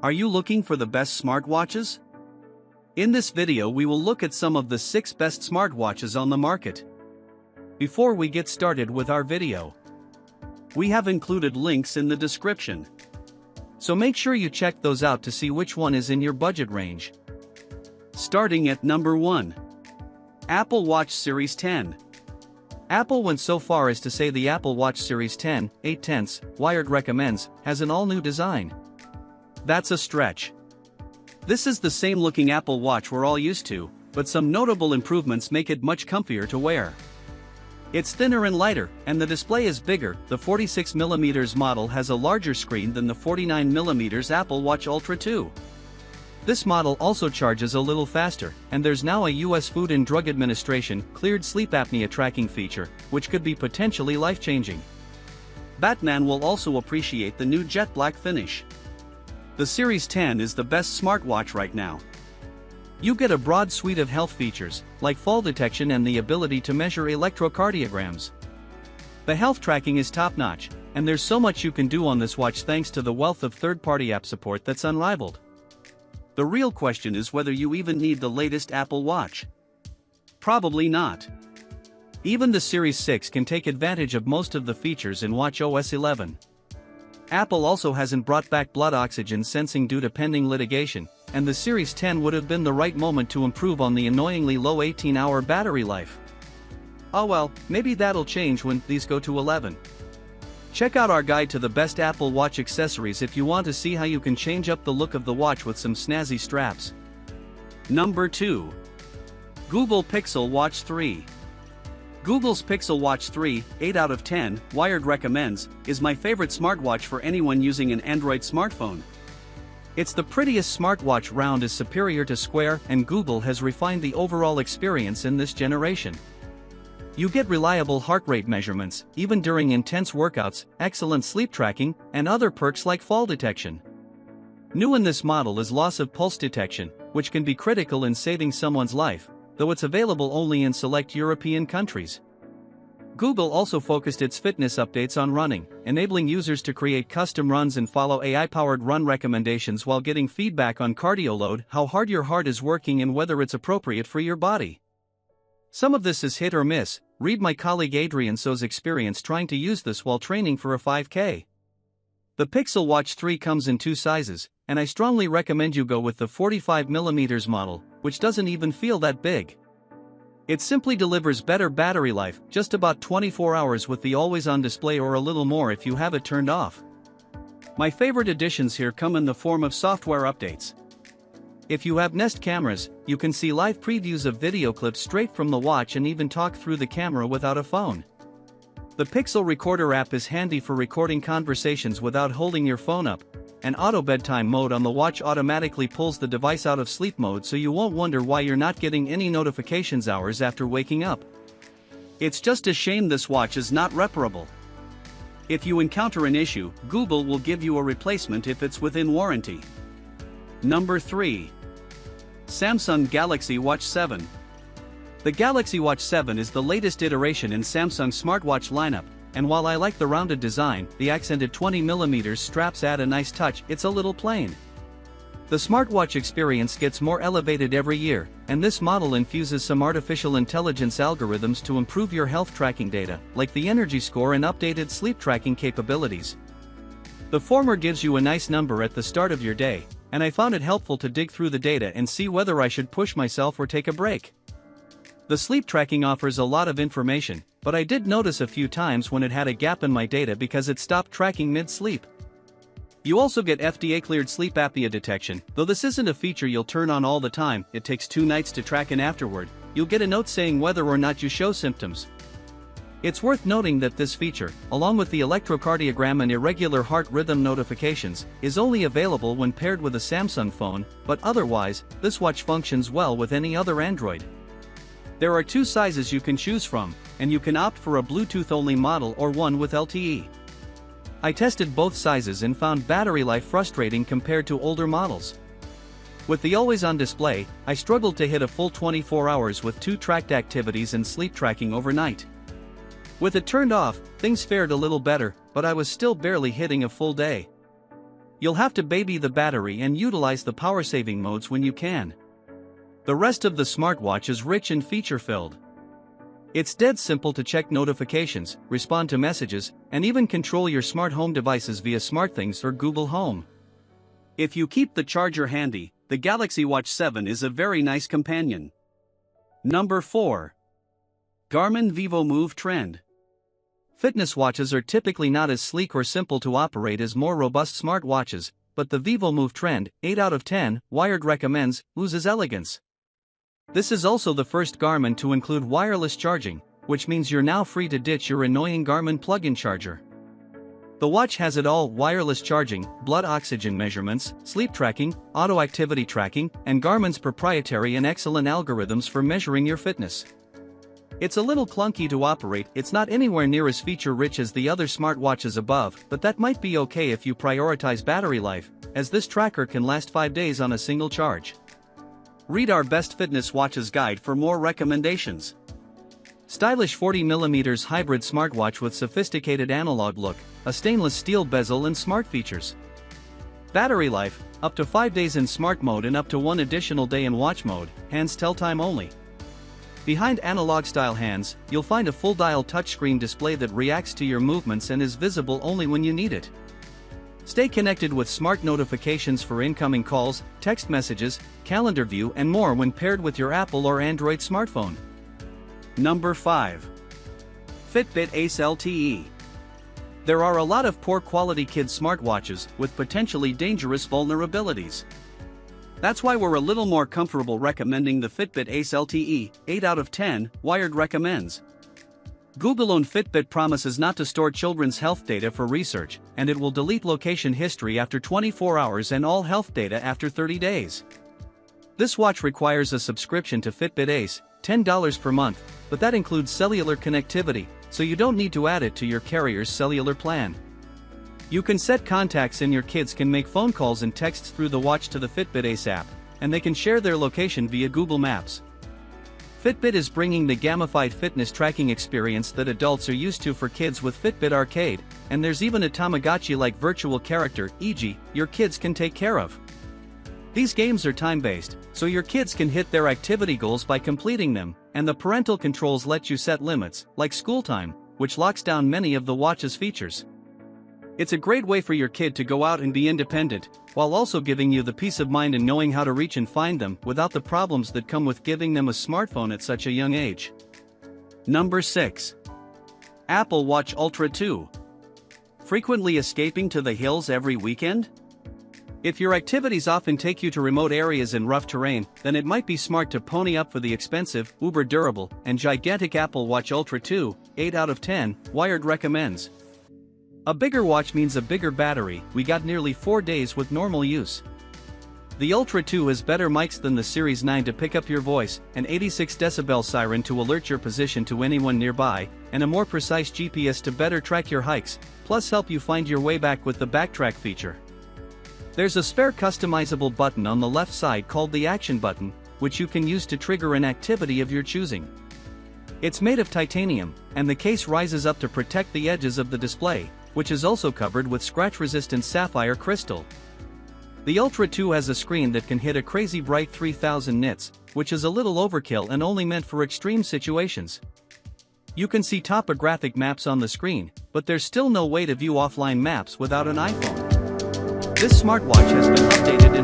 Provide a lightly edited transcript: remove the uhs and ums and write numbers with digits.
Are you looking for the best smartwatches? In this video we will look at some of the 6 best smartwatches on the market. Before we get started with our video, we have included links in the description. So make sure you check those out to see which one is in your budget range. Starting at number 1. Apple Watch Series 10. Apple went so far as to say the Apple Watch Series 10, 8/10, Wired recommends, has an all-new design. That's a stretch. This is the same looking Apple Watch we're all used to, but some notable improvements make it much comfier to wear. It's thinner and lighter, and the display is bigger. The 46mm model has a larger screen than the 49mm Apple Watch Ultra 2. This model also charges a little faster, and there's now a US Food and Drug Administration cleared sleep apnea tracking feature, which could be potentially life-changing. Batman will also appreciate the new jet black finish. The Series 10 is the best smartwatch right now. You get a broad suite of health features, like fall detection and the ability to measure electrocardiograms. The health tracking is top-notch, and there's so much you can do on this watch thanks to the wealth of third-party app support that's unrivaled. The real question is whether you even need the latest Apple Watch. Probably not. Even the Series 6 can take advantage of most of the features in watchOS 11. Apple also hasn't brought back blood oxygen sensing due to pending litigation, and the Series 10 would have been the right moment to improve on the annoyingly low 18-hour battery life. Oh well, maybe that'll change when these go to 11. Check out our guide to the best Apple Watch accessories if you want to see how you can change up the look of the watch with some snazzy straps. Number 2. Google Pixel Watch 3. Google's Pixel Watch 3, 8 out of 10, Wired recommends, is my favorite smartwatch for anyone using an Android smartphone. It's the prettiest smartwatch. Round is superior to square, and Google has refined the overall experience in this generation. You get reliable heart rate measurements, even during intense workouts, excellent sleep tracking, and other perks like fall detection. New in this model is loss of pulse detection, which can be critical in saving someone's life, though it's available only in select European countries. Google also focused its fitness updates on running, enabling users to create custom runs and follow AI-powered run recommendations while getting feedback on cardio load, how hard your heart is working, and whether it's appropriate for your body. Some of this is hit or miss. Read my colleague Adrian So's experience trying to use this while training for a 5K. The Pixel Watch 3 comes in 2 sizes, and I strongly recommend you go with the 45mm model, which doesn't even feel that big. It simply delivers better battery life, just about 24 hours with the always-on display, or a little more if you have it turned off. My favorite additions here come in the form of software updates. If you have Nest cameras, you can see live previews of video clips straight from the watch and even talk through the camera without a phone. The Pixel Recorder app is handy for recording conversations without holding your phone up, and auto bedtime mode on the watch automatically pulls the device out of sleep mode so you won't wonder why you're not getting any notifications hours after waking up. It's just a shame this watch is not reparable. If you encounter an issue, Google will give you a replacement if it's within warranty. Number 3. Samsung Galaxy Watch 7. The Galaxy Watch 7 is the latest iteration in Samsung's smartwatch lineup, and while I like the rounded design, the accented 20mm straps add a nice touch. It's a little plain. The smartwatch experience gets more elevated every year, and this model infuses some artificial intelligence algorithms to improve your health tracking data, like the energy score and updated sleep tracking capabilities. The former gives you a nice number at the start of your day, and I found it helpful to dig through the data and see whether I should push myself or take a break. The sleep tracking offers a lot of information, but I did notice a few times when it had a gap in my data because it stopped tracking mid-sleep. You also get FDA-cleared sleep apnea detection, though this isn't a feature you'll turn on all the time. It takes 2 nights to track, and afterward, you'll get a note saying whether or not you show symptoms. It's worth noting that this feature, along with the electrocardiogram and irregular heart rhythm notifications, is only available when paired with a Samsung phone, but otherwise, this watch functions well with any other Android. There are 2 sizes you can choose from, and you can opt for a Bluetooth-only model or one with LTE. I tested both sizes and found battery life frustrating compared to older models. With the always-on display, I struggled to hit a full 24 hours with 2 tracked activities and sleep tracking overnight. With it turned off, things fared a little better, but I was still barely hitting a full day. You'll have to baby the battery and utilize the power-saving modes when you can. The rest of the smartwatch is rich and feature-filled. It's dead simple to check notifications, respond to messages, and even control your smart home devices via SmartThings or Google Home. If you keep the charger handy, the Galaxy Watch 7 is a very nice companion. Number 4. Garmin Vivomove Trend. Fitness watches are typically not as sleek or simple to operate as more robust smartwatches, but the Vivomove Trend, 8 out of 10, Wired recommends, oozes elegance. This is also the first Garmin to include wireless charging, which means you're now free to ditch your annoying Garmin plug-in charger. The watch has it all: wireless charging, blood oxygen measurements, sleep tracking, auto activity tracking, and Garmin's proprietary and excellent algorithms for measuring your fitness. It's a little clunky to operate, it's not anywhere near as feature-rich as the other smartwatches above, but that might be okay if you prioritize battery life, as this tracker can last 5 days on a single charge. Read our Best Fitness Watches guide for more recommendations. Stylish 40mm hybrid smartwatch with sophisticated analog look, a stainless steel bezel and smart features. Battery life, up to 5 days in smart mode and up to 1 additional day in watch mode, hands tell time only. Behind analog-style hands, you'll find a full-dial touchscreen display that reacts to your movements and is visible only when you need it. Stay connected with smart notifications for incoming calls, text messages, calendar view and more when paired with your Apple or Android smartphone. Number 5. Fitbit Ace LTE. There are a lot of poor-quality kids' smartwatches with potentially dangerous vulnerabilities. That's why we're a little more comfortable recommending the Fitbit Ace LTE, 8 out of 10, Wired recommends. Google-owned Fitbit promises not to store children's health data for research, and it will delete location history after 24 hours and all health data after 30 days. This watch requires a subscription to Fitbit Ace, $10 per month, but that includes cellular connectivity, so you don't need to add it to your carrier's cellular plan. You can set contacts and your kids can make phone calls and texts through the watch to the Fitbit Ace app, and they can share their location via Google Maps. Fitbit is bringing the gamified fitness tracking experience that adults are used to for kids with Fitbit Arcade, and there's even a Tamagotchi-like virtual character, e.g., your kids can take care of. These games are time-based, so your kids can hit their activity goals by completing them, and the parental controls let you set limits, like school time, which locks down many of the watch's features. It's a great way for your kid to go out and be independent, while also giving you the peace of mind in knowing how to reach and find them without the problems that come with giving them a smartphone at such a young age. Number 6. Apple Watch Ultra 2. Frequently escaping to the hills every weekend? If your activities often take you to remote areas and rough terrain, then it might be smart to pony up for the expensive, uber durable, and gigantic Apple Watch Ultra 2, 8 out of 10, Wired recommends. A bigger watch means a bigger battery. We got nearly 4 days with normal use. The Ultra 2 has better mics than the Series 9 to pick up your voice, an 86 decibel siren to alert your position to anyone nearby, and a more precise GPS to better track your hikes, plus help you find your way back with the backtrack feature. There's a spare customizable button on the left side called the Action button, which you can use to trigger an activity of your choosing. It's made of titanium, and the case rises up to protect the edges of the display, which is also covered with scratch-resistant sapphire crystal. The Ultra 2 has a screen that can hit a crazy bright 3000 nits, which is a little overkill and only meant for extreme situations. You can see topographic maps on the screen, but there's still no way to view offline maps without an iPhone. This smartwatch has been updated